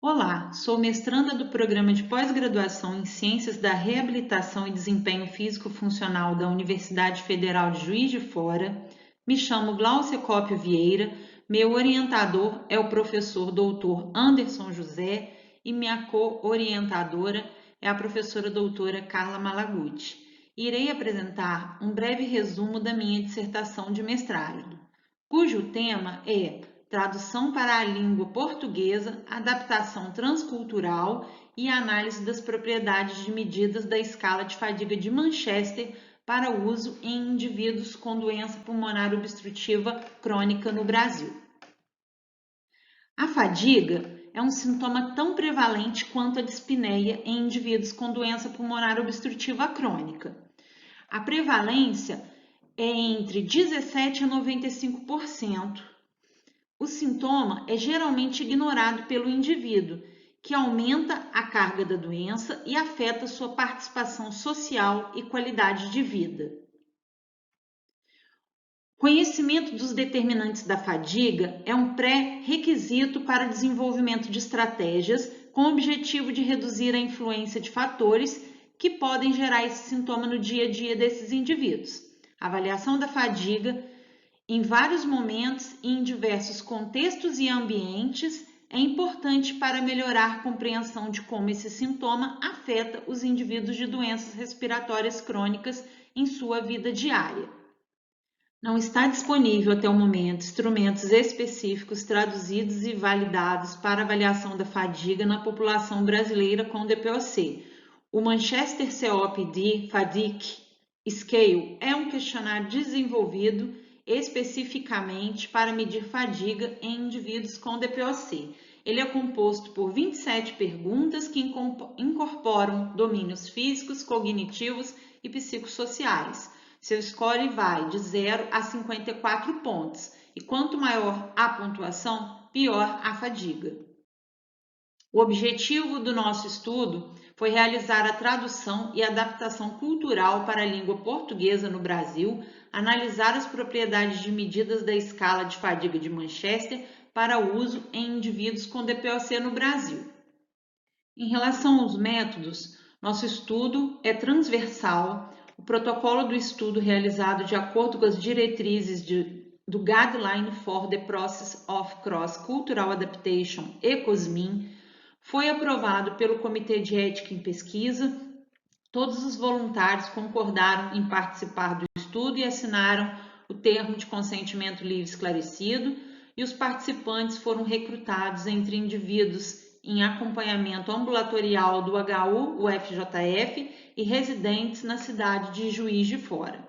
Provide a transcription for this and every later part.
Olá, sou mestranda do Programa de Pós-Graduação em Ciências da Reabilitação e Desempenho Físico-Funcional da Universidade Federal de Juiz de Fora. Me chamo Gláucia Cópio Vieira, meu orientador é o professor doutor Anderson José e minha co-orientadora é a professora doutora Carla Malaguti. Irei apresentar um breve resumo da minha dissertação de mestrado, cujo tema é Tradução para a língua portuguesa, adaptação transcultural e análise das propriedades de medidas da escala de fadiga de Manchester para uso em indivíduos com doença pulmonar obstrutiva crônica no Brasil. A fadiga é um sintoma tão prevalente quanto a dispneia em indivíduos com doença pulmonar obstrutiva crônica. A prevalência é entre 17% a 95%. O sintoma é geralmente ignorado pelo indivíduo, que aumenta a carga da doença e afeta sua participação social e qualidade de vida. Conhecimento dos determinantes da fadiga é um pré-requisito para o desenvolvimento de estratégias com o objetivo de reduzir a influência de fatores que podem gerar esse sintoma no dia a dia desses indivíduos. A avaliação da fadiga em vários momentos e em diversos contextos e ambientes é importante para melhorar a compreensão de como esse sintoma afeta os indivíduos de doenças respiratórias crônicas em sua vida diária. Não está disponível até o momento instrumentos específicos traduzidos e validados para avaliação da fadiga na população brasileira com DPOC. O Manchester COPD Fatigue Scale é um questionário desenvolvido especificamente para medir fadiga em indivíduos com DPOC. Ele é composto por 27 perguntas que incorporam domínios físicos, cognitivos e psicossociais. Seu score vai de 0 a 54 pontos, e quanto maior a pontuação, pior a fadiga. O objetivo do nosso estudo foi realizar a tradução e adaptação cultural para a língua portuguesa no Brasil, analisar as propriedades de medidas da escala de fadiga de Manchester para uso em indivíduos com DPOC no Brasil. Em relação aos métodos, nosso estudo é transversal. O protocolo do estudo realizado de acordo com as diretrizes do Guideline for the Process of Cross-Cultural Adaptation, ECOSMIN, foi aprovado pelo Comitê de Ética em Pesquisa. Todos os voluntários concordaram em participar do estudo e assinaram o termo de consentimento livre esclarecido, e os participantes foram recrutados entre indivíduos em acompanhamento ambulatorial do HU, UFJF e residentes na cidade de Juiz de Fora.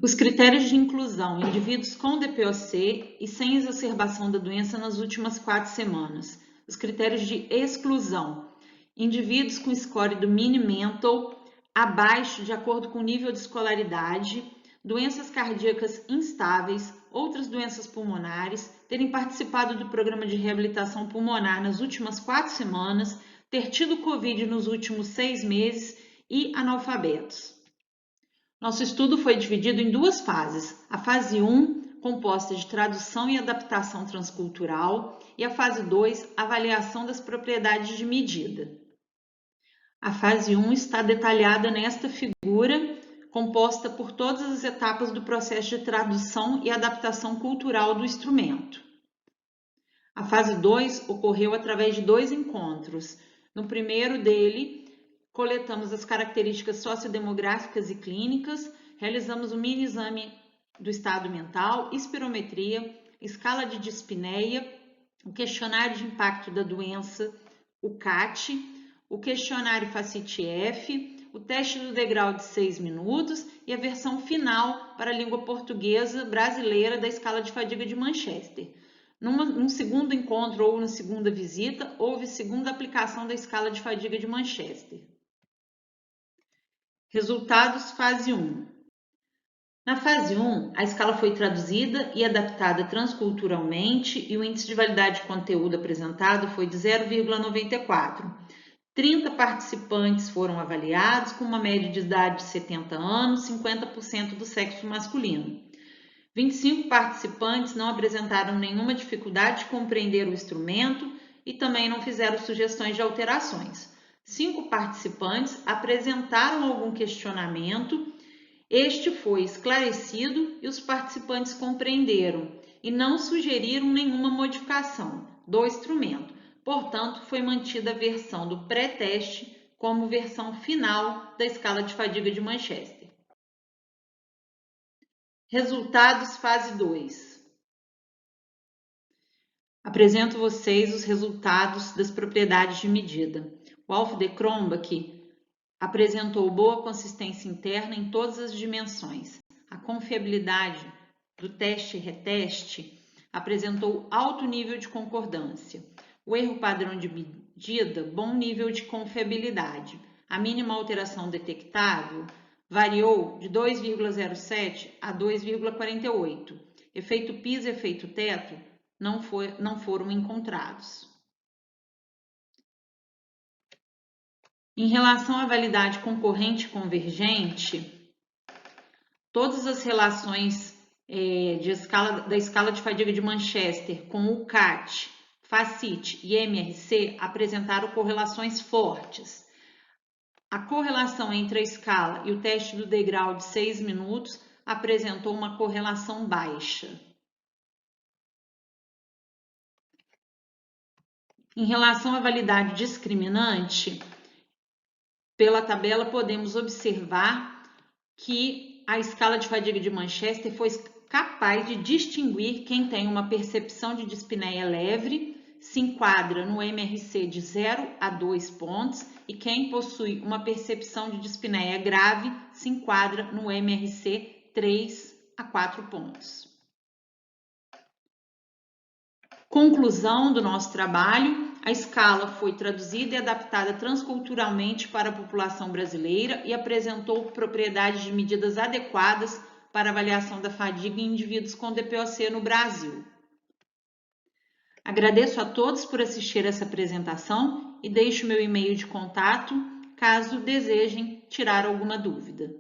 Os critérios de inclusão: indivíduos com DPOC e sem exacerbação da doença nas últimas 4 semanas. Os critérios de exclusão: indivíduos com score do Mini-Mental abaixo de acordo com o nível de escolaridade, doenças cardíacas instáveis, outras doenças pulmonares, terem participado do programa de reabilitação pulmonar nas últimas 4 semanas, ter tido Covid nos últimos 6 meses e analfabetos. Nosso estudo foi dividido em 2 fases, a fase 1, composta de tradução e adaptação transcultural, e a fase 2, avaliação das propriedades de medida. A fase 1 está detalhada nesta figura, composta por todas as etapas do processo de tradução e adaptação cultural do instrumento. A fase 2 ocorreu através de 2 encontros. No primeiro dele, coletamos as características sociodemográficas e clínicas, realizamos um mini exame do estado mental, espirometria, escala de dispneia, o questionário de impacto da doença, o CAT, o questionário FACIT-F, o teste do degrau de 6 minutos e a versão final para a língua portuguesa brasileira da escala de fadiga de Manchester. Num segundo encontro ou na segunda visita, houve segunda aplicação da escala de fadiga de Manchester. Resultados fase 1. Na fase 1, a escala foi traduzida e adaptada transculturalmente e o índice de validade de conteúdo apresentado foi de 0,94. 30 participantes foram avaliados com uma média de idade de 70 anos, 50% do sexo masculino. 25 participantes não apresentaram nenhuma dificuldade de compreender o instrumento e também não fizeram sugestões de alterações. 5 participantes apresentaram algum questionamento, este foi esclarecido e os participantes compreenderam e não sugeriram nenhuma modificação do instrumento. Portanto, foi mantida a versão do pré-teste como versão final da escala de fadiga de Manchester. Resultados fase 2. Apresento vocês os resultados das propriedades de medida. O Alf de Krombach apresentou boa consistência interna em todas as dimensões. A confiabilidade do teste-reteste apresentou alto nível de concordância. O erro padrão de medida, bom nível de confiabilidade. A mínima alteração detectável variou de 2,07 a 2,48. Efeito piso e efeito teto não foram encontrados. Em relação à validade concorrente convergente, todas as relações da escala de fadiga de Manchester com o CAT, FACIT e MRC apresentaram correlações fortes. A correlação entre a escala e o teste do degrau de 6 minutos apresentou uma correlação baixa. Em relação à validade discriminante, pela tabela podemos observar que a escala de fadiga de Manchester foi capaz de distinguir quem tem uma percepção de dispneia leve, se enquadra no MRC de 0 a 2 pontos, e quem possui uma percepção de dispneia grave se enquadra no MRC 3 a 4 pontos. Conclusão do nosso trabalho: a escala foi traduzida e adaptada transculturalmente para a população brasileira e apresentou propriedades de medidas adequadas para avaliação da fadiga em indivíduos com DPOC no Brasil. Agradeço a todos por assistir essa apresentação e deixo meu e-mail de contato caso desejem tirar alguma dúvida.